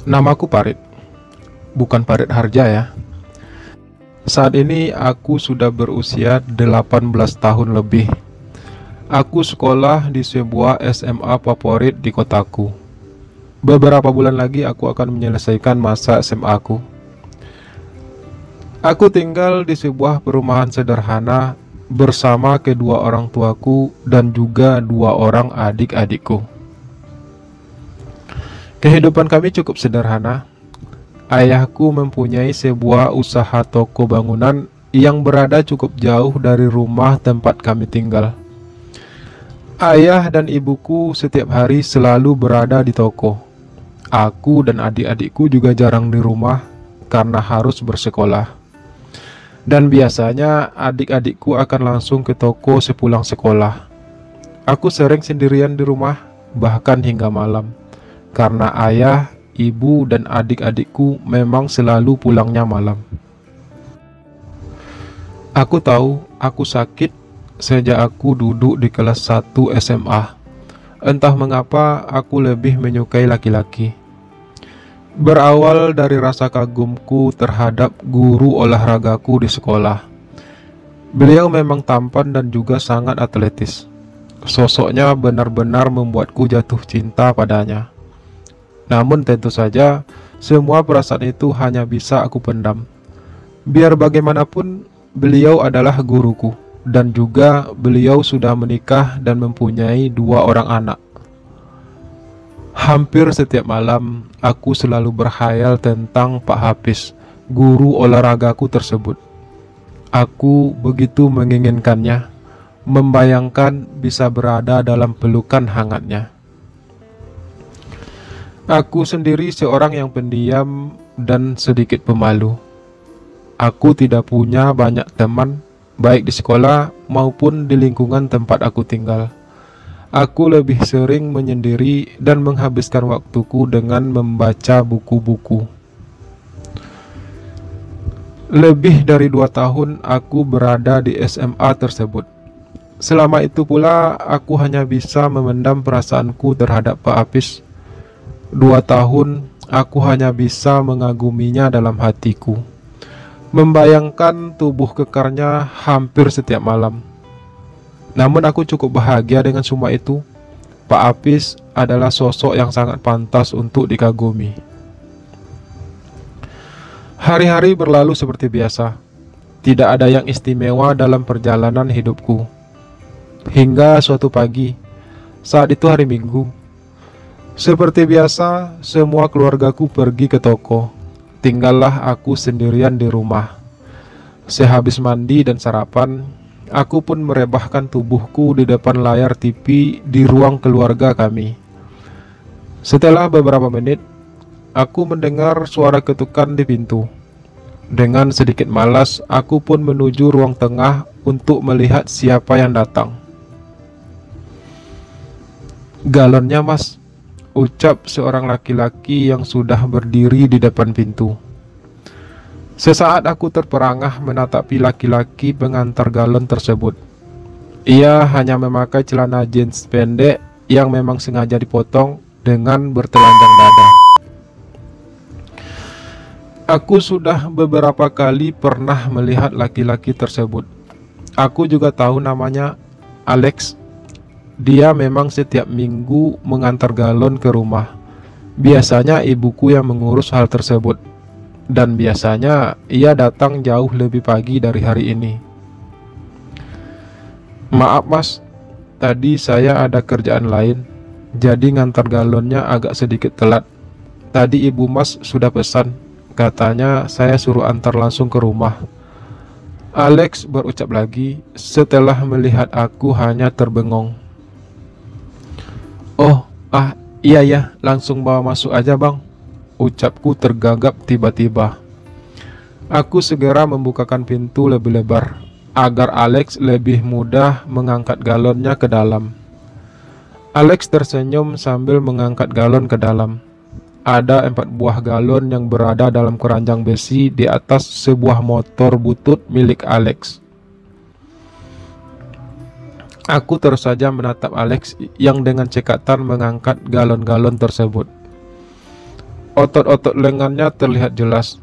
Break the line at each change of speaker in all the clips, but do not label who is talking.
Namaku Parit, bukan Parit Harja ya. Saat ini aku sudah berusia 18 tahun lebih. Aku sekolah di sebuah SMA favorit di kotaku. Beberapa bulan lagi aku akan menyelesaikan masa SMA aku. Aku tinggal di sebuah perumahan sederhana bersama kedua orang tuaku dan juga dua orang adik-adikku. Kehidupan kami cukup sederhana. Ayahku mempunyai sebuah usaha toko bangunan yang berada cukup jauh dari rumah tempat kami tinggal. Ayah dan ibuku setiap hari selalu berada di toko. Aku dan adik-adikku juga jarang di rumah karena harus bersekolah. Dan biasanya adik-adikku akan langsung ke toko sepulang sekolah. Aku sering sendirian di rumah, bahkan hingga malam. Karena ayah, ibu, dan adik-adikku memang selalu pulangnya malam. Aku tahu aku sakit sejak aku duduk di kelas 1 SMA. Entah mengapa aku lebih menyukai laki-laki. Berawal dari rasa kagumku terhadap guru olahragaku di sekolah. Beliau memang tampan dan juga sangat atletis. Sosoknya benar-benar membuatku jatuh cinta padanya. Namun tentu saja, semua perasaan itu hanya bisa aku pendam. Biar bagaimanapun, beliau adalah guruku, dan juga beliau sudah menikah dan mempunyai 2 orang anak. Hampir setiap malam, aku selalu berkhayal tentang Pak Hafiz, guru olahragaku tersebut. Aku begitu menginginkannya, membayangkan bisa berada dalam pelukan hangatnya. Aku sendiri seorang yang pendiam dan sedikit pemalu. Aku tidak punya banyak teman, baik di sekolah maupun di lingkungan tempat aku tinggal. Aku lebih sering menyendiri dan menghabiskan waktuku dengan membaca buku-buku. Lebih dari 2 tahun aku berada di SMA tersebut. Selama itu pula aku hanya bisa memendam perasaanku terhadap Pak Hafiz. 2 tahun aku hanya bisa mengaguminya dalam hatiku, membayangkan tubuh kekarnya hampir setiap malam. Namun aku cukup bahagia dengan semua itu. Pak Hafiz adalah sosok yang sangat pantas untuk dikagumi. Hari-hari berlalu seperti biasa. Tidak ada yang istimewa dalam perjalanan hidupku. Hingga suatu pagi, saat itu hari Minggu. Seperti biasa, semua keluargaku pergi ke toko. Tinggallah aku sendirian di rumah. Sehabis mandi dan sarapan, aku pun merebahkan tubuhku di depan layar TV di ruang keluarga kami. Setelah beberapa menit, aku mendengar suara ketukan di pintu. Dengan sedikit malas, aku pun menuju ruang tengah untuk melihat siapa yang datang. "Galonnya, Mas," ucap seorang laki-laki yang sudah berdiri di depan pintu. Sesaat aku terperangah menatapi laki-laki pengantar galon tersebut. Ia hanya memakai celana jeans pendek yang memang sengaja dipotong dengan bertelanjang dada. Aku sudah beberapa kali pernah melihat laki-laki tersebut. Aku juga tahu namanya, Alex. Dia memang setiap minggu mengantar galon ke rumah. Biasanya ibuku yang mengurus hal tersebut. Dan biasanya ia datang jauh lebih pagi dari hari ini. Maaf mas, tadi saya ada kerjaan lain, jadi ngantar galonnya agak sedikit telat. Tadi ibu mas sudah pesan, katanya saya suruh antar langsung ke rumah. Alex berucap lagi setelah melihat aku hanya terbengong. Oh, iya ya, langsung bawa masuk aja bang, ucapku tergagap tiba-tiba. Aku segera membukakan pintu lebih lebar, agar Alex lebih mudah mengangkat galonnya ke dalam. Alex tersenyum sambil mengangkat galon ke dalam. Ada 4 buah galon yang berada dalam keranjang besi di atas sebuah motor butut milik Alex. Aku terus saja menatap Alex yang dengan cekatan mengangkat galon-galon tersebut. Otot-otot lengannya terlihat jelas.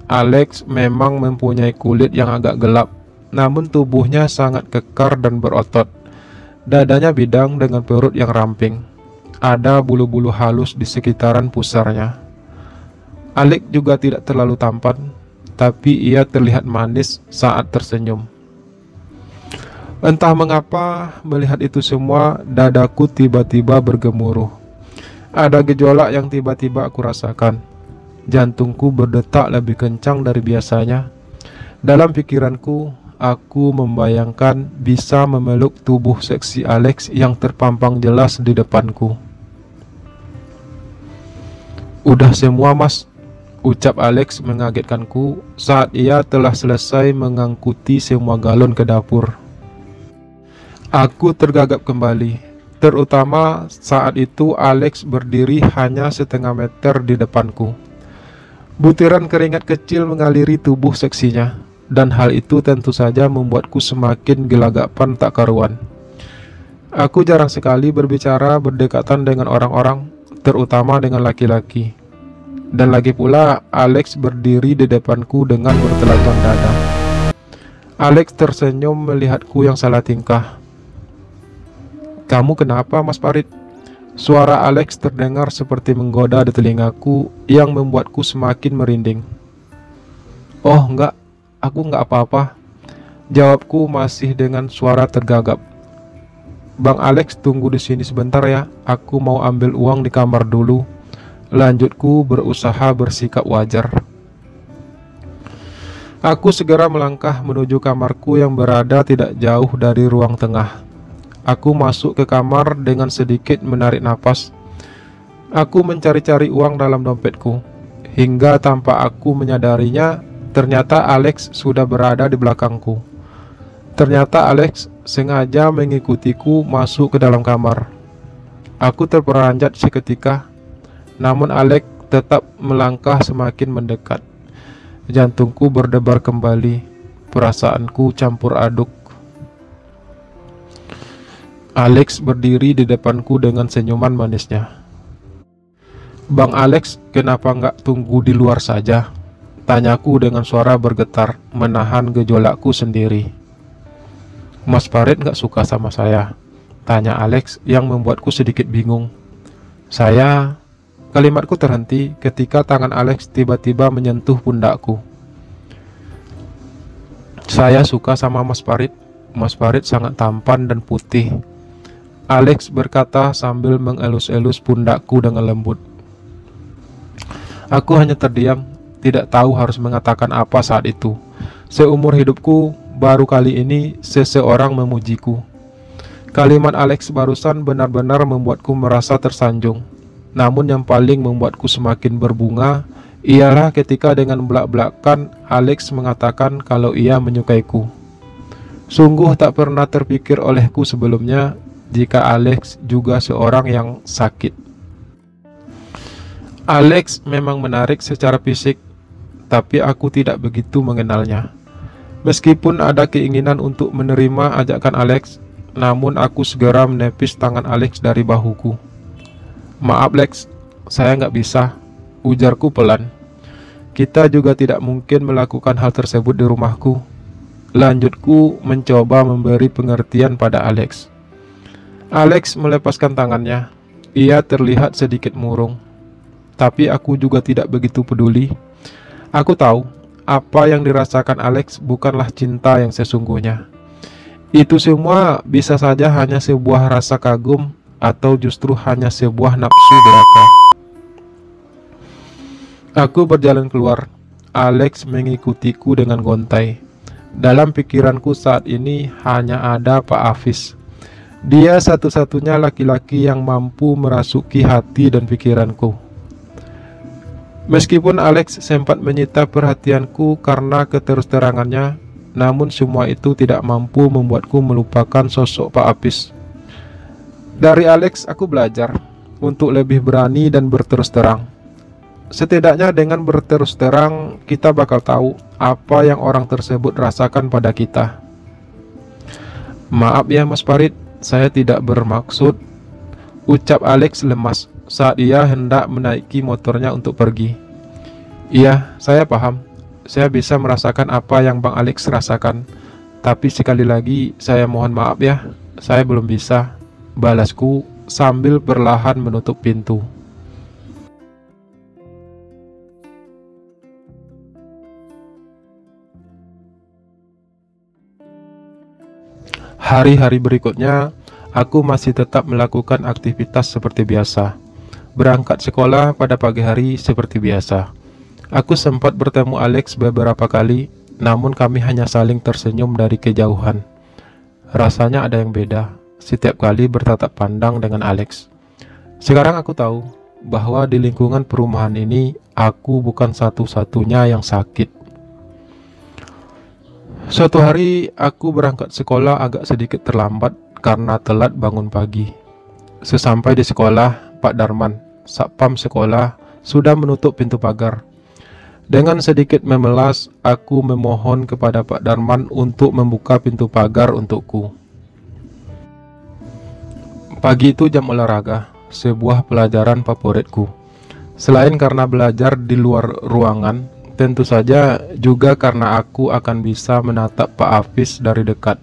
Alex memang mempunyai kulit yang agak gelap, namun tubuhnya sangat kekar dan berotot. Dadanya bidang dengan perut yang ramping. Ada bulu-bulu halus di sekitaran pusarnya. Alex juga tidak terlalu tampan, tapi ia terlihat manis saat tersenyum. Entah mengapa, melihat itu semua, dadaku tiba-tiba bergemuruh. Ada gejolak yang tiba-tiba aku rasakan. Jantungku berdetak lebih kencang dari biasanya. Dalam pikiranku, aku membayangkan bisa memeluk tubuh seksi Alex yang terpampang jelas di depanku. Udah semua mas, ucap Alex mengagetkanku saat ia telah selesai mengangkuti semua galon ke dapur. Aku tergagap kembali, terutama saat itu Alex berdiri hanya setengah meter di depanku. Butiran keringat kecil mengaliri tubuh seksinya, dan hal itu tentu saja membuatku semakin gelagapan tak karuan. Aku jarang sekali berbicara berdekatan dengan orang-orang, terutama dengan laki-laki. Dan lagi pula, Alex berdiri di depanku dengan bertelanjang dada. Alex tersenyum melihatku yang salah tingkah. Kamu kenapa, Mas Farid? Suara Alex terdengar seperti menggoda di telingaku yang membuatku semakin merinding. Oh enggak, aku enggak apa-apa, jawabku masih dengan suara tergagap. Bang Alex tunggu di sini sebentar ya, aku mau ambil uang di kamar dulu, lanjutku berusaha bersikap wajar. Aku segera melangkah menuju kamarku yang berada tidak jauh dari ruang tengah. Aku masuk ke kamar dengan sedikit menarik napas. Aku mencari-cari uang dalam dompetku, hingga tanpa aku menyadarinya, ternyata Alex sudah berada di belakangku. Ternyata Alex sengaja mengikutiku masuk ke dalam kamar. Aku terperanjat seketika, namun Alex tetap melangkah semakin mendekat. Jantungku berdebar kembali, perasaanku campur aduk. Alex berdiri di depanku dengan senyuman manisnya. Bang Alex, kenapa nggak tunggu di luar saja? Tanyaku dengan suara bergetar, menahan gejolakku sendiri. Mas Farid nggak suka sama saya? Tanya Alex yang membuatku sedikit bingung. Kalimatku terhenti ketika tangan Alex tiba-tiba menyentuh pundakku. Saya suka sama Mas Farid. Mas Farid sangat tampan dan putih, Alex berkata sambil mengelus-elus pundakku dengan lembut. Aku hanya terdiam, tidak tahu harus mengatakan apa saat itu. Seumur hidupku, baru kali ini seseorang memujiku. Kalimat Alex barusan benar-benar membuatku merasa tersanjung. Namun yang paling membuatku semakin berbunga ialah ketika dengan belak-belakan Alex mengatakan kalau ia menyukaiku. Sungguh tak pernah terpikir olehku sebelumnya jika Alex juga seorang yang sakit. Alex memang menarik secara fisik, tapi aku tidak begitu mengenalnya. Meskipun ada keinginan untuk menerima ajakan Alex, namun aku segera menepis tangan Alex dari bahuku. Maaf Lex, saya nggak bisa, ujarku pelan. Kita juga tidak mungkin melakukan hal tersebut di rumahku, lanjutku mencoba memberi pengertian pada Alex. Alex melepaskan tangannya. Ia terlihat sedikit murung, tapi aku juga tidak begitu peduli. Aku tahu apa yang dirasakan Alex bukanlah cinta yang sesungguhnya. Itu semua bisa saja hanya sebuah rasa kagum atau justru hanya sebuah nafsu belaka. Aku berjalan keluar. Alex mengikutiku dengan gontai. Dalam pikiranku saat ini hanya ada Pak Hafiz. Dia satu-satunya laki-laki yang mampu merasuki hati dan pikiranku. Meskipun Alex sempat menyita perhatianku karena keterus-terangannya, namun semua itu tidak mampu membuatku melupakan sosok Pak Hafiz. Dari Alex aku belajar untuk lebih berani dan berterus terang. Setidaknya dengan berterus terang, kita bakal tahu apa yang orang tersebut rasakan pada kita. Maaf ya Mas Farid, saya tidak bermaksud, ucap Alex lemas saat ia hendak menaiki motornya untuk pergi. Iya, saya paham. Saya bisa merasakan apa yang Bang Alex rasakan. Tapi sekali lagi, saya mohon maaf ya, saya belum bisa, balasku sambil perlahan menutup pintu. Hari-hari berikutnya, aku masih tetap melakukan aktivitas seperti biasa. Berangkat sekolah pada pagi hari seperti biasa. Aku sempat bertemu Alex beberapa kali, namun kami hanya saling tersenyum dari kejauhan. Rasanya ada yang beda setiap kali bertatap pandang dengan Alex. Sekarang aku tahu bahwa di lingkungan perumahan ini, aku bukan satu-satunya yang sakit. Suatu hari aku berangkat sekolah agak sedikit terlambat karena telat bangun pagi. Sesampai di sekolah, Pak Darman, satpam sekolah, sudah menutup pintu pagar. Dengan sedikit memelas, aku memohon kepada Pak Darman untuk membuka pintu pagar untukku. Pagi itu jam olahraga, sebuah pelajaran favoritku. Selain karena belajar di luar ruangan, tentu saja juga karena aku akan bisa menatap Pak Hafiz dari dekat.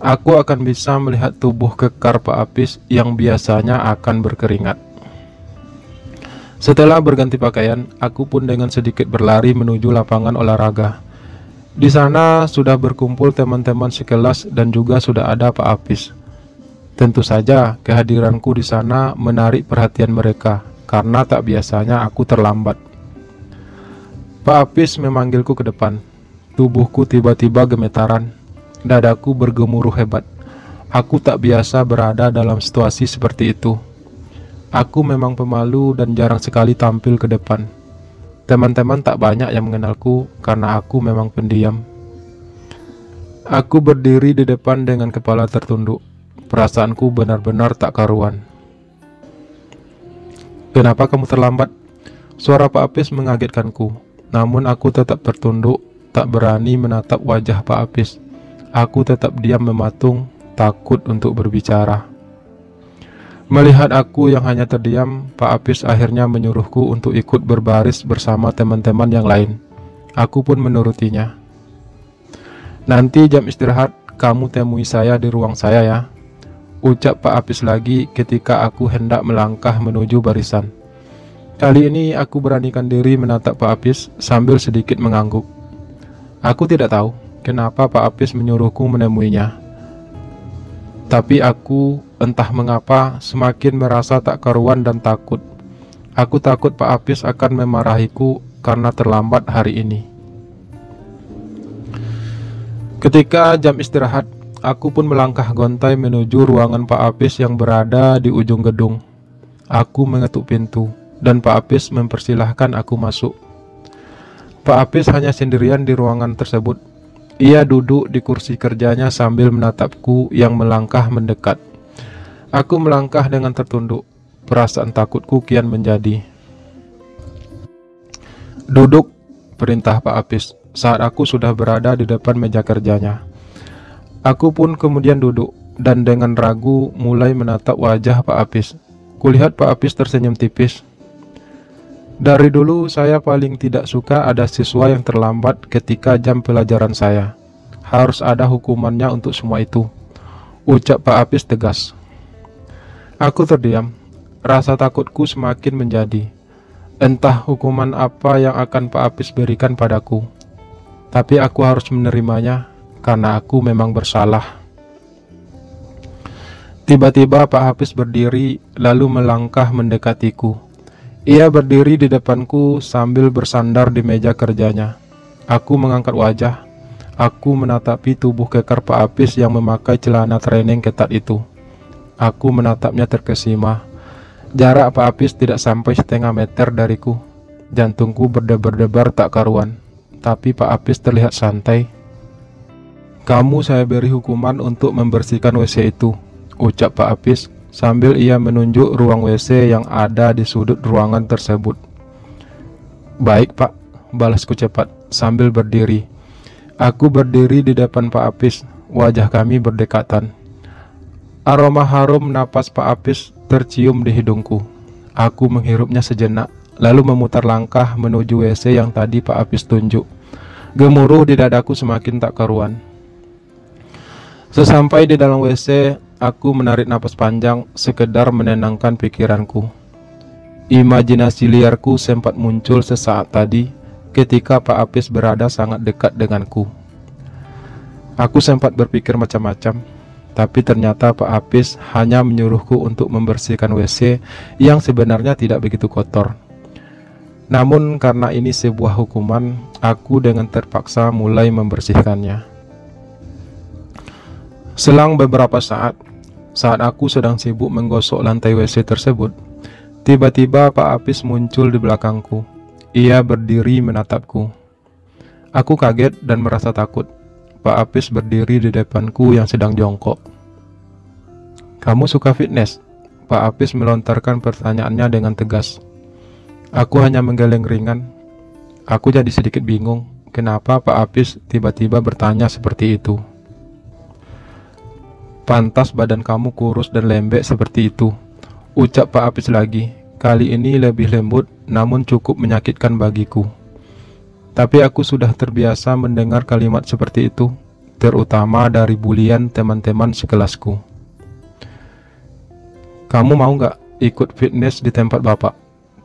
Aku akan bisa melihat tubuh kekar Pak Hafiz yang biasanya akan berkeringat. Setelah berganti pakaian, aku pun dengan sedikit berlari menuju lapangan olahraga. Di sana sudah berkumpul teman-teman sekelas dan juga sudah ada Pak Hafiz. Tentu saja kehadiranku di sana menarik perhatian mereka karena tak biasanya aku terlambat. Pak Hafiz memanggilku ke depan. Tubuhku tiba-tiba gemetaran. Dadaku bergemuruh hebat. Aku tak biasa berada dalam situasi seperti itu. Aku memang pemalu dan jarang sekali tampil ke depan. Teman-teman tak banyak yang mengenalku karena aku memang pendiam. Aku berdiri di depan dengan kepala tertunduk. Perasaanku benar-benar tak karuan. "Kenapa kamu terlambat?" Suara Pak Hafiz mengagetkanku. Namun aku tetap tertunduk, tak berani menatap wajah Pak Hafiz. Aku tetap diam mematung, takut untuk berbicara. Melihat aku yang hanya terdiam, Pak Hafiz akhirnya menyuruhku untuk ikut berbaris bersama teman-teman yang lain. Aku pun menurutinya. "Nanti jam istirahat, kamu temui saya di ruang saya ya," ucap Pak Hafiz lagi ketika aku hendak melangkah menuju barisan. Kali ini aku beranikan diri menatap Pak Hafiz sambil sedikit mengangguk. Aku tidak tahu kenapa Pak Hafiz menyuruhku menemuinya. Tapi aku entah mengapa semakin merasa tak karuan dan takut. Aku takut Pak Hafiz akan memarahiku karena terlambat hari ini. Ketika jam istirahat, aku pun melangkah gontai menuju ruangan Pak Hafiz yang berada di ujung gedung. Aku mengetuk pintu dan Pak Hafiz mempersilahkan aku masuk. Pak Hafiz hanya sendirian di ruangan tersebut. Ia duduk di kursi kerjanya sambil menatapku yang melangkah mendekat. Aku melangkah dengan tertunduk. Perasaan takutku kian menjadi. "Duduk," perintah Pak Hafiz saat aku sudah berada di depan meja kerjanya. Aku pun kemudian duduk dan dengan ragu mulai menatap wajah Pak Hafiz. Kulihat Pak Hafiz tersenyum tipis. Dari dulu saya paling tidak suka ada siswa yang terlambat ketika jam pelajaran saya. Harus ada hukumannya untuk semua itu, ucap Pak Hafiz tegas. Aku terdiam. Rasa takutku semakin menjadi. Entah hukuman apa yang akan Pak Hafiz berikan padaku. Tapi aku harus menerimanya karena aku memang bersalah. Tiba-tiba Pak Hafiz berdiri lalu melangkah mendekatiku. Ia berdiri di depanku sambil bersandar di meja kerjanya. Aku mengangkat wajah. Aku menatapi tubuh kekar Pak Hafiz yang memakai celana training ketat itu. Aku menatapnya terkesima. Jarak Pak Hafiz tidak sampai setengah meter dariku. Jantungku berdebar-debar tak karuan. Tapi Pak Hafiz terlihat santai. "Kamu saya beri hukuman untuk membersihkan WC itu," ucap Pak Hafiz sambil ia menunjuk ruang WC yang ada di sudut ruangan tersebut. "Baik Pak," balasku cepat sambil berdiri. Aku berdiri di depan Pak Hafiz, wajah kami berdekatan. Aroma harum napas Pak Hafiz tercium di hidungku. Aku menghirupnya sejenak, lalu memutar langkah menuju WC yang tadi Pak Hafiz tunjuk. Gemuruh di dadaku semakin tak karuan. Sesampai di dalam WC, aku menarik napas panjang sekedar menenangkan pikiranku. Imajinasi liarku sempat muncul sesaat tadi ketika Pak Hafiz berada sangat dekat denganku. Aku sempat berpikir macam-macam, tapi ternyata Pak Hafiz hanya menyuruhku untuk membersihkan WC yang sebenarnya tidak begitu kotor. Namun karena ini sebuah hukuman, aku dengan terpaksa mulai membersihkannya. Selang beberapa saat aku sedang sibuk menggosok lantai WC tersebut, tiba-tiba Pak Hafiz muncul di belakangku. Ia berdiri menatapku. Aku kaget dan merasa takut. Pak Hafiz berdiri di depanku yang sedang jongkok. "Kamu suka fitness?" Pak Hafiz melontarkan pertanyaannya dengan tegas. Aku hanya menggeleng ringan. Aku jadi sedikit bingung kenapa Pak Hafiz tiba-tiba bertanya seperti itu. "Pantas badan kamu kurus dan lembek seperti itu," ucap Pak Hafiz lagi. Kali ini lebih lembut, namun cukup menyakitkan bagiku. Tapi aku sudah terbiasa mendengar kalimat seperti itu, terutama dari bulian teman-teman sekelasku. "Kamu mau nggak ikut fitness di tempat Bapak?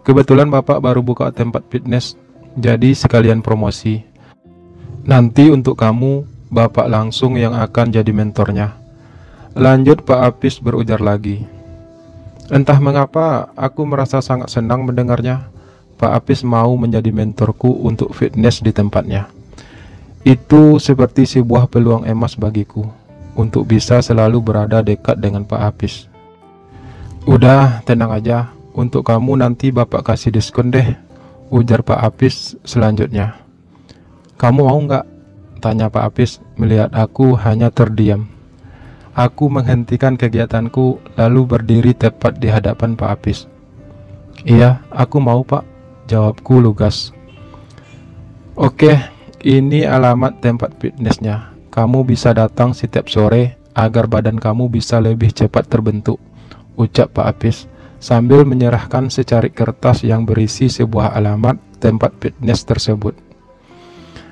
Kebetulan Bapak baru buka tempat fitness, jadi sekalian promosi. Nanti untuk kamu, Bapak langsung yang akan jadi mentornya," lanjut Pak Hafiz berujar lagi. Entah mengapa, aku merasa sangat senang mendengarnya. Pak Hafiz mau menjadi mentorku untuk fitness di tempatnya. Itu seperti sebuah peluang emas bagiku untuk bisa selalu berada dekat dengan Pak Hafiz. "Udah, tenang aja. Untuk kamu nanti Bapak kasih diskon deh," ujar Pak Hafiz selanjutnya. "Kamu mau nggak?" tanya Pak Hafiz melihat aku hanya terdiam. Aku menghentikan kegiatanku lalu berdiri tepat di hadapan Pak Hafiz. "Iya, aku mau Pak," jawabku lugas. "Oke, ini alamat tempat fitnessnya. Kamu bisa datang setiap sore agar badan kamu bisa lebih cepat terbentuk," ucap Pak Hafiz sambil menyerahkan secarik kertas yang berisi sebuah alamat tempat fitness tersebut.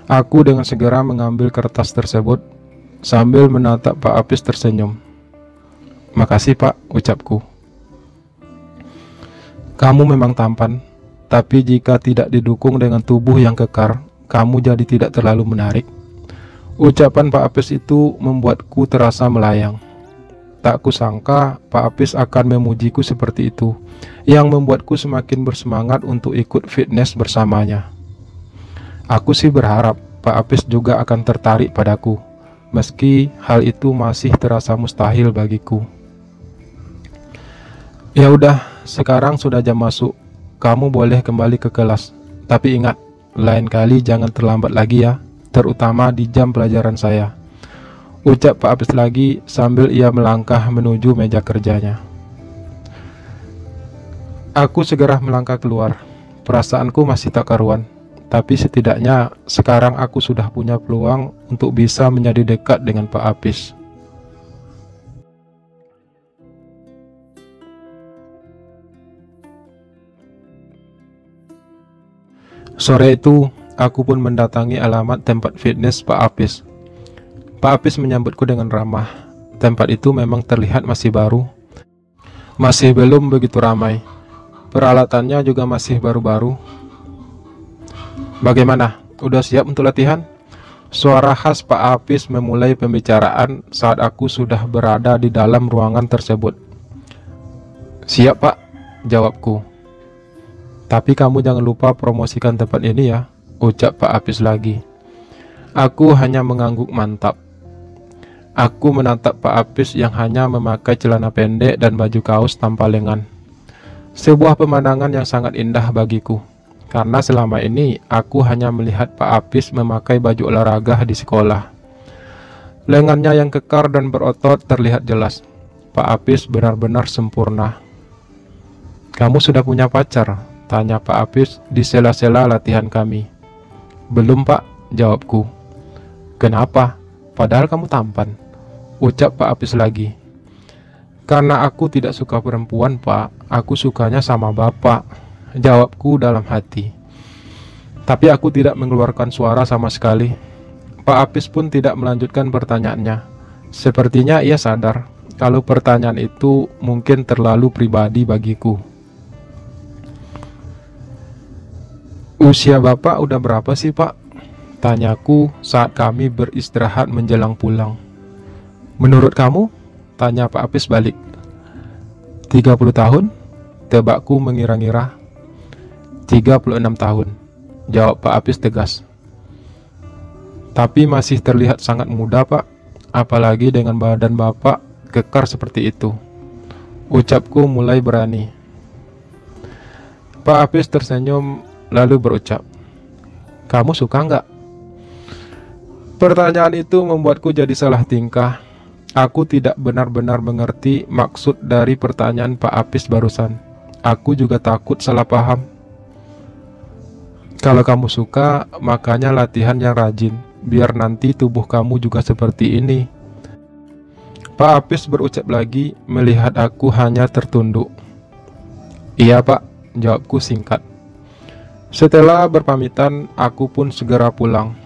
Aku dengan segera mengambil kertas tersebut sambil menatap Pak Hafiz tersenyum. "Makasih Pak," ucapku. "Kamu memang tampan, tapi jika tidak didukung dengan tubuh yang kekar, kamu jadi tidak terlalu menarik." Ucapan Pak Hafiz itu membuatku terasa melayang. Tak kusangka Pak Hafiz akan memujiku seperti itu, yang membuatku semakin bersemangat untuk ikut fitness bersamanya. Aku sih berharap Pak Hafiz juga akan tertarik padaku, meski hal itu masih terasa mustahil bagiku. "Ya udah, sekarang sudah jam masuk. Kamu boleh kembali ke kelas. Tapi ingat, lain kali jangan terlambat lagi ya, terutama di jam pelajaran saya," ucap Pak Hafiz lagi sambil ia melangkah menuju meja kerjanya. Aku segera melangkah keluar. Perasaanku masih tak karuan. Tapi setidaknya sekarang aku sudah punya peluang untuk bisa menjadi dekat dengan Pak Hafiz. Sore itu, aku pun mendatangi alamat tempat fitness Pak Hafiz. Pak Hafiz menyambutku dengan ramah. Tempat itu memang terlihat masih baru. Masih belum begitu ramai. Peralatannya juga masih baru-baru. "Bagaimana? Udah siap untuk latihan?" Suara khas Pak Apis memulai pembicaraan saat aku sudah berada di dalam ruangan tersebut. "Siap, Pak," jawabku. "Tapi kamu jangan lupa promosikan tempat ini ya," ucap Pak Apis lagi. Aku hanya mengangguk mantap. Aku menatap Pak Apis yang hanya memakai celana pendek dan baju kaos tanpa lengan. Sebuah pemandangan yang sangat indah bagiku, karena selama ini aku hanya melihat Pak Apis memakai baju olahraga di sekolah. Lengannya yang kekar dan berotot terlihat jelas. Pak Apis benar-benar sempurna. "Kamu sudah punya pacar?" tanya Pak Apis di sela-sela latihan kami. "Belum, Pak," jawabku. "Kenapa? Padahal kamu tampan," ucap Pak Apis lagi. "Karena aku tidak suka perempuan, Pak. Aku sukanya sama Bapak," jawabku dalam hati. Tapi aku tidak mengeluarkan suara sama sekali. Pak Apis pun tidak melanjutkan pertanyaannya. Sepertinya ia sadar kalau pertanyaan itu mungkin terlalu pribadi bagiku. "Usia Bapak udah berapa sih, Pak?" tanyaku saat kami beristirahat menjelang pulang. "Menurut kamu?" tanya Pak Apis balik. 30 tahun? Tebakku mengira-ngira. 36 tahun, jawab Pak Apis tegas. "Tapi masih terlihat sangat muda, Pak. Apalagi dengan badan Bapak kekar seperti itu," ucapku mulai berani. Pak Apis tersenyum lalu berucap, "Kamu suka nggak?" Pertanyaan itu membuatku jadi salah tingkah. Aku tidak benar-benar mengerti maksud dari pertanyaan Pak Apis barusan. Aku juga takut salah paham. "Kalau kamu suka, makanya latihan yang rajin, biar nanti tubuh kamu juga seperti ini," Pak Apis berucap lagi melihat aku hanya tertunduk. "Iya, Pak," jawabku singkat. Setelah berpamitan, aku pun segera pulang.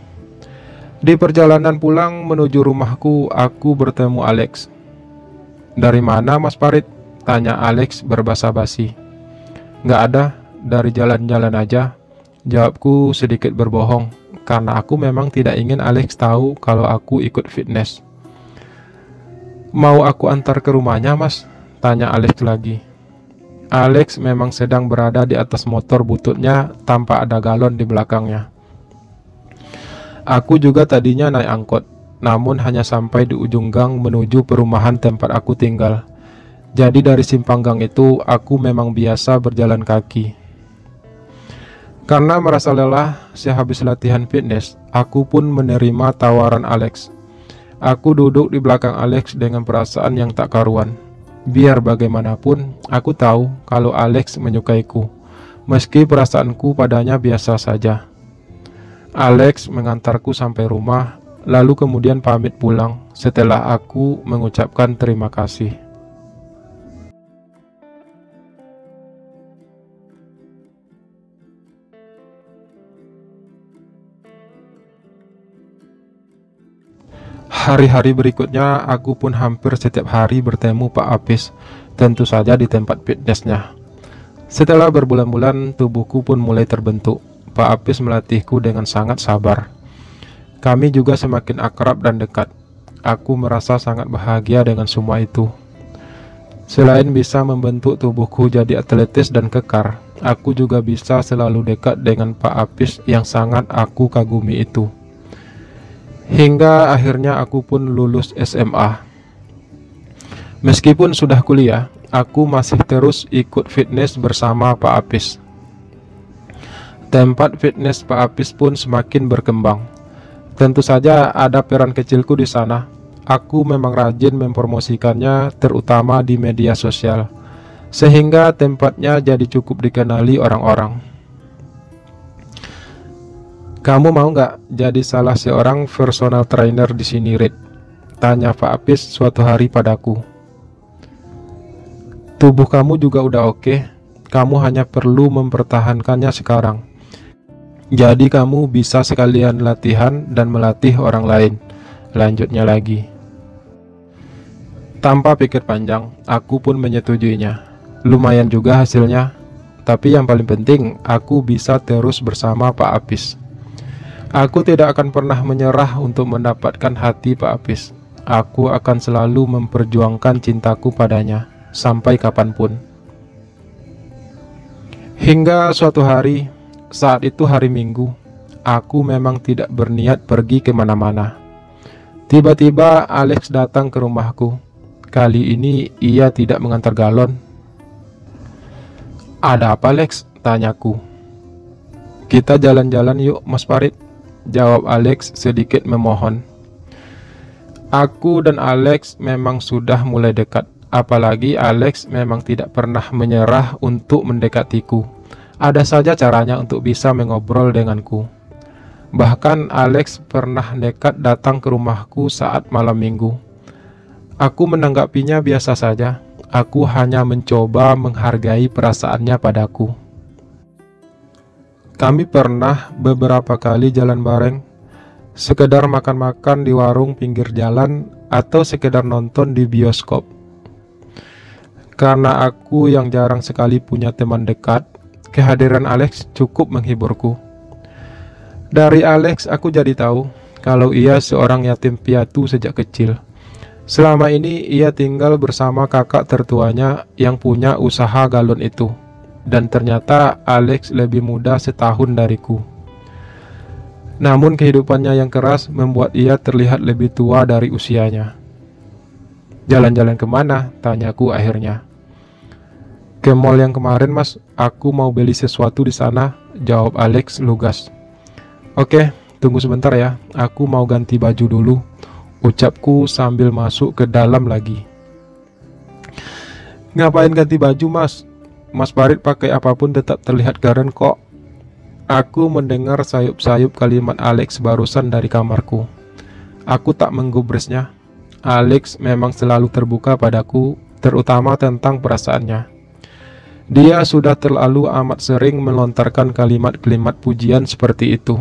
Di perjalanan pulang menuju rumahku, aku bertemu Alex. "Dari mana, Mas Farid?" tanya Alex berbasa basi. "Nggak ada, dari jalan-jalan aja," jawabku sedikit berbohong, karena aku memang tidak ingin Alex tahu kalau aku ikut fitness. "Mau aku antar ke rumahnya, Mas?" tanya Alex lagi. Alex memang sedang berada di atas motor bututnya tanpa ada galon di belakangnya. Aku juga tadinya naik angkot, namun hanya sampai di ujung gang menuju perumahan tempat aku tinggal. Jadi dari simpang gang itu aku memang biasa berjalan kaki. Karena merasa lelah sehabis latihan fitness, aku pun menerima tawaran Alex. Aku duduk di belakang Alex dengan perasaan yang tak karuan. Biar bagaimanapun, aku tahu kalau Alex menyukaiku, meski perasaanku padanya biasa saja. Alex mengantarku sampai rumah, lalu kemudian pamit pulang setelah aku mengucapkan terima kasih. Hari-hari berikutnya, aku pun hampir setiap hari bertemu Pak Apis, tentu saja di tempat fitnessnya. Setelah berbulan-bulan, tubuhku pun mulai terbentuk. Pak Apis melatihku dengan sangat sabar. Kami juga semakin akrab dan dekat. Aku merasa sangat bahagia dengan semua itu. Selain bisa membentuk tubuhku jadi atletis dan kekar, aku juga bisa selalu dekat dengan Pak Apis yang sangat aku kagumi itu. Hingga akhirnya aku pun lulus SMA. Meskipun sudah kuliah, aku masih terus ikut fitness bersama Pak Apis. Tempat fitness Pak Apis pun semakin berkembang. Tentu saja ada peran kecilku di sana. Aku memang rajin mempromosikannya, terutama di media sosial, sehingga tempatnya jadi cukup dikenali orang-orang. "Kamu mau nggak jadi salah seorang personal trainer di sini, Rit?" tanya Pak Apis suatu hari padaku. "Tubuh kamu juga udah oke. Kamu hanya perlu mempertahankannya sekarang. Jadi kamu bisa sekalian latihan dan melatih orang lain," lanjutnya lagi. Tanpa pikir panjang, aku pun menyetujuinya. Lumayan juga hasilnya, tapi yang paling penting aku bisa terus bersama Pak Apis. Aku tidak akan pernah menyerah untuk mendapatkan hati Pak Apis. Aku akan selalu memperjuangkan cintaku padanya, sampai kapanpun. Hingga suatu hari, saat itu hari Minggu, aku memang tidak berniat pergi kemana-mana. Tiba-tiba Alex datang ke rumahku. Kali ini ia tidak mengantar galon. "Ada apa, Alex?" tanyaku. "Kita jalan-jalan yuk, Mas Farid," jawab Alex sedikit memohon. Aku dan Alex memang sudah mulai dekat. Apalagi Alex memang tidak pernah menyerah untuk mendekatiku. Ada saja caranya untuk bisa mengobrol denganku. Bahkan Alex pernah nekat datang ke rumahku saat malam minggu. Aku menanggapinya biasa saja. Aku hanya mencoba menghargai perasaannya padaku. Kami pernah beberapa kali jalan bareng, sekedar makan-makan di warung pinggir jalan atau sekedar nonton di bioskop. Karena aku yang jarang sekali punya teman dekat, kehadiran Alex cukup menghiburku. Dari Alex aku jadi tahu kalau ia seorang yatim piatu sejak kecil. Selama ini ia tinggal bersama kakak tertuanya yang punya usaha galon itu. Dan ternyata Alex lebih muda setahun dariku. Namun kehidupannya yang keras membuat ia terlihat lebih tua dari usianya. "Jalan-jalan kemana?" tanyaku akhirnya. "Ke mall yang kemarin, Mas. Aku mau beli sesuatu di sana," jawab Alex lugas. "Oke, tunggu sebentar ya. Aku mau ganti baju dulu," ucapku sambil masuk ke dalam lagi. "Ngapain ganti baju, Mas? Mas Farid pakai apapun tetap terlihat keren kok." Aku mendengar sayup-sayup kalimat Alex barusan dari kamarku. Aku tak menggubrisnya. Alex memang selalu terbuka padaku, terutama tentang perasaannya. Dia sudah terlalu amat sering melontarkan kalimat-kalimat pujian seperti itu.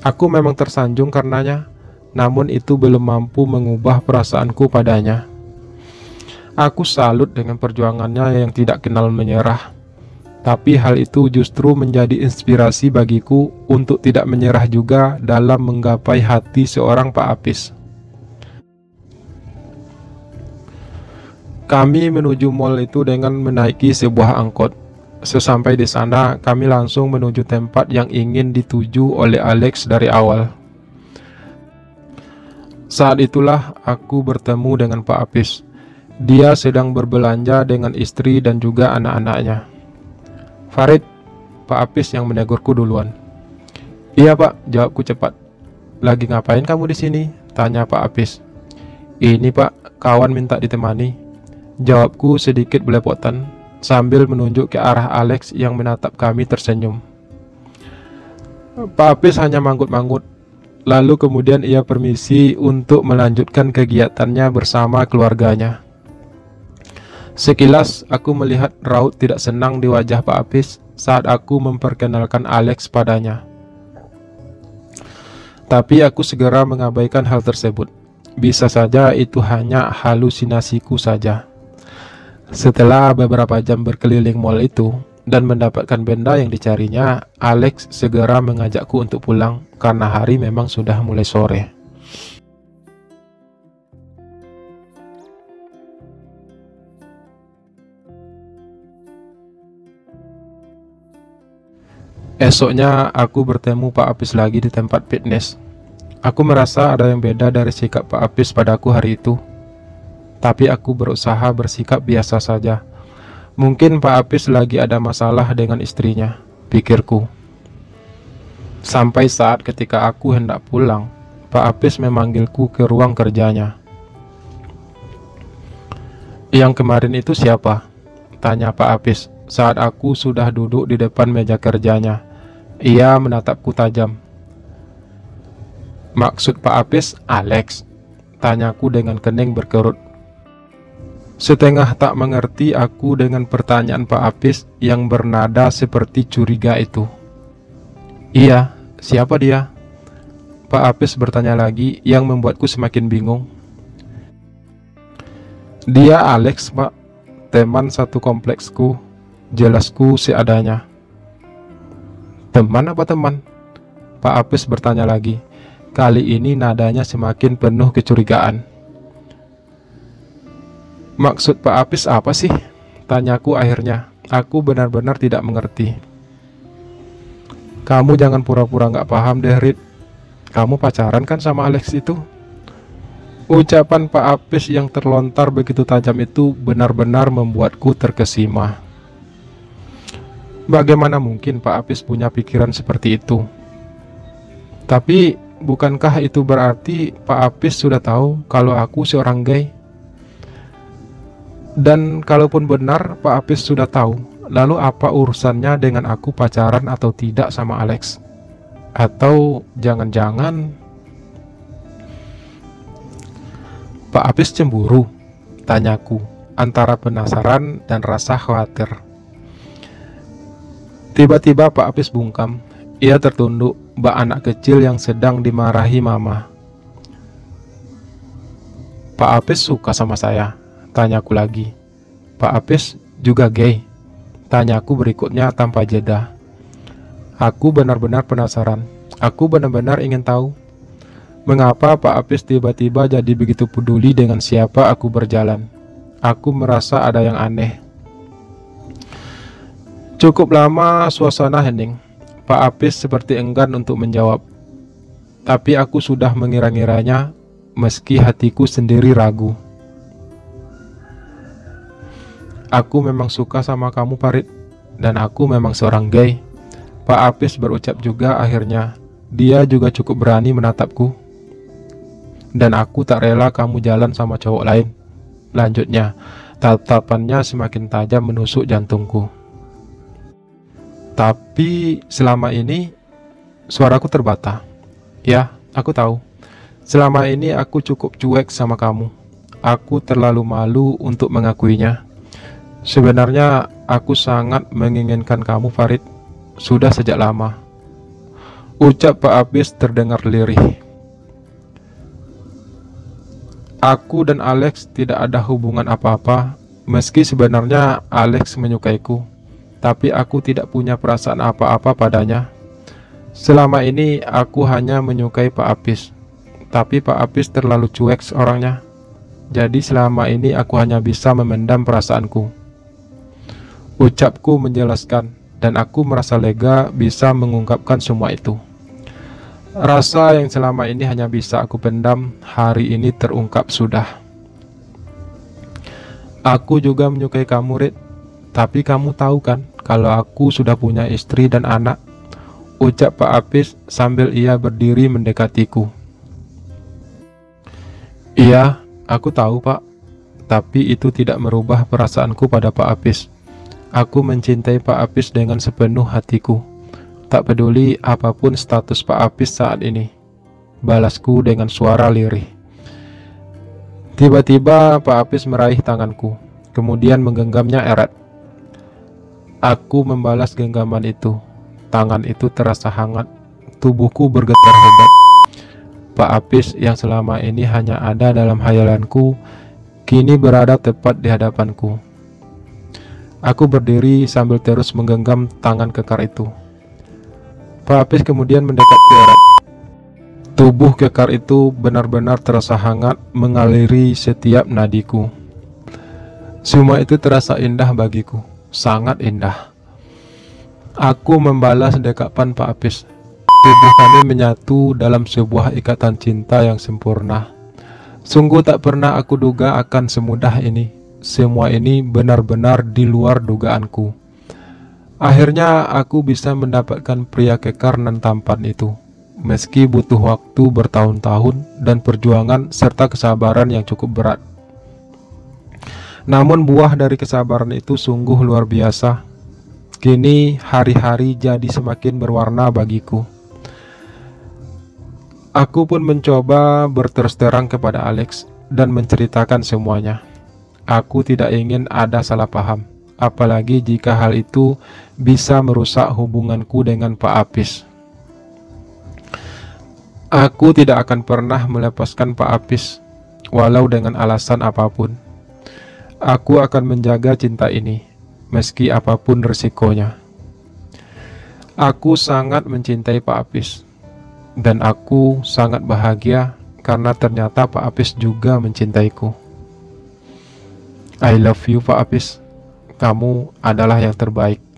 Aku memang tersanjung karenanya, namun itu belum mampu mengubah perasaanku padanya. Aku salut dengan perjuangannya yang tidak kenal menyerah. Tapi hal itu justru menjadi inspirasi bagiku untuk tidak menyerah juga dalam menggapai hati seorang Pak Apis. Kami menuju mall itu dengan menaiki sebuah angkot. Sesampai di sana, kami langsung menuju tempat yang ingin dituju oleh Alex dari awal. Saat itulah aku bertemu dengan Pak Apis. Dia sedang berbelanja dengan istri dan juga anak-anaknya. "Farid," Pak Apis yang menegurku duluan. "Iya, Pak," jawabku cepat. "Lagi ngapain kamu di sini?" tanya Pak Apis. "Ini, Pak, kawan minta ditemani," jawabku sedikit belepotan sambil menunjuk ke arah Alex yang menatap kami tersenyum. Pak Apis hanya manggut-manggut. Lalu kemudian ia permisi untuk melanjutkan kegiatannya bersama keluarganya. Sekilas aku melihat raut tidak senang di wajah Pak Apis saat aku memperkenalkan Alex padanya. Tapi aku segera mengabaikan hal tersebut. Bisa saja itu hanya halusinasiku saja. Setelah beberapa jam berkeliling mall itu dan mendapatkan benda yang dicarinya, Alex segera mengajakku untuk pulang karena hari memang sudah mulai sore. Esoknya aku bertemu Pak Apis lagi di tempat fitness. Aku merasa ada yang beda dari sikap Pak Apis padaku hari itu. Tapi aku berusaha bersikap biasa saja. Mungkin Pak Apis lagi ada masalah dengan istrinya, pikirku. Sampai saat ketika aku hendak pulang, Pak Apis memanggilku ke ruang kerjanya. "Yang kemarin itu siapa?" tanya Pak Apis saat aku sudah duduk di depan meja kerjanya. Ia menatapku tajam. "Maksud Pak Apis Alex?" tanyaku dengan kening berkerut. Setengah tak mengerti aku dengan pertanyaan Pak Apis yang bernada seperti curiga itu. "Iya, siapa dia?" Pak Apis bertanya lagi yang membuatku semakin bingung. "Dia Alex, Pak, teman satu kompleksku," jelasku seadanya. "Teman apa teman?" Pak Apis bertanya lagi. Kali ini nadanya semakin penuh kecurigaan. Maksud Pak Apis apa sih? Tanyaku akhirnya. Aku benar-benar tidak mengerti. Kamu jangan pura-pura nggak paham deh, Rit. Kamu pacaran kan sama Alex itu? Ucapan Pak Apis yang terlontar begitu tajam itu benar-benar membuatku terkesima. Bagaimana mungkin Pak Apis punya pikiran seperti itu? Tapi bukankah itu berarti Pak Apis sudah tahu kalau aku seorang gay? Dan kalaupun benar Pak Apis sudah tahu, lalu apa urusannya dengan aku pacaran atau tidak sama Alex? Atau jangan-jangan Pak Apis cemburu? Tanyaku, antara penasaran dan rasa khawatir. Tiba-tiba Pak Apis bungkam. Ia tertunduk, bak anak kecil yang sedang dimarahi mama. Pak Apis suka sama saya? Tanyaku lagi. Pak Apis juga gay? Tanyaku berikutnya tanpa jeda. Aku benar-benar penasaran. Aku benar-benar ingin tahu. Mengapa Pak Apis tiba-tiba jadi begitu peduli dengan siapa aku berjalan? Aku merasa ada yang aneh. Cukup lama suasana hening. Pak Apis seperti enggan untuk menjawab. Tapi aku sudah mengira-ngiranya, meski hatiku sendiri ragu. Aku memang suka sama kamu, Farid, dan aku memang seorang gay. Pak Apis berucap juga akhirnya. Dia juga cukup berani menatapku. Dan aku tak rela kamu jalan sama cowok lain. Lanjutnya, tatapannya semakin tajam menusuk jantungku. Tapi selama ini suaraku terbata. Ya, aku tahu. Selama ini aku cukup cuek sama kamu. Aku terlalu malu untuk mengakuinya. Sebenarnya aku sangat menginginkan kamu, Farid. Sudah sejak lama. Ucap Pak Apis terdengar lirih. Aku dan Alex tidak ada hubungan apa-apa, meski sebenarnya Alex menyukaiku. Tapi aku tidak punya perasaan apa-apa padanya. Selama ini aku hanya menyukai Pak Apis. Tapi Pak Apis terlalu cuek orangnya. Jadi selama ini aku hanya bisa memendam perasaanku. Ucapku menjelaskan, dan aku merasa lega bisa mengungkapkan semua itu. Rasa yang selama ini hanya bisa aku pendam, hari ini terungkap sudah. Aku juga menyukai kamu, Rit. Tapi kamu tahu kan, kalau aku sudah punya istri dan anak. Ucap Pak Apis sambil ia berdiri mendekatiku. Iya, aku tahu, Pak. Tapi itu tidak merubah perasaanku pada Pak Apis. Aku mencintai Pak Apis dengan sepenuh hatiku. Tak peduli apapun status Pak Apis saat ini. Balasku dengan suara lirih. Tiba-tiba Pak Apis meraih tanganku, kemudian menggenggamnya erat. Aku membalas genggaman itu. Tangan itu terasa hangat. Tubuhku bergetar hebat. Pak Apis yang selama ini hanya ada dalam hayalanku, kini berada tepat di hadapanku. Aku berdiri sambil terus menggenggam tangan kekar itu. Pak Apis kemudian mendekat erat. Tubuh kekar itu benar-benar terasa hangat mengaliri setiap nadiku. Semua itu terasa indah bagiku, sangat indah. Aku membalas dekapan Pak Apis. Tubuh kami menyatu dalam sebuah ikatan cinta yang sempurna. Sungguh tak pernah aku duga akan semudah ini. Semua ini benar-benar di luar dugaanku. Akhirnya aku bisa mendapatkan pria kekar dan tampan itu. Meski butuh waktu bertahun-tahun dan perjuangan serta kesabaran yang cukup berat. Namun buah dari kesabaran itu sungguh luar biasa. Kini hari-hari jadi semakin berwarna bagiku. Aku pun mencoba berterus terang kepada Alex dan menceritakan semuanya. Aku tidak ingin ada salah paham, apalagi jika hal itu bisa merusak hubunganku dengan Pak Apis. Aku tidak akan pernah melepaskan Pak Apis, walau dengan alasan apapun. Aku akan menjaga cinta ini, meski apapun resikonya. Aku sangat mencintai Pak Apis. Dan aku sangat bahagia karena ternyata Pak Apis juga mencintaiku. I love you Pak Apis. Kamu adalah yang terbaik.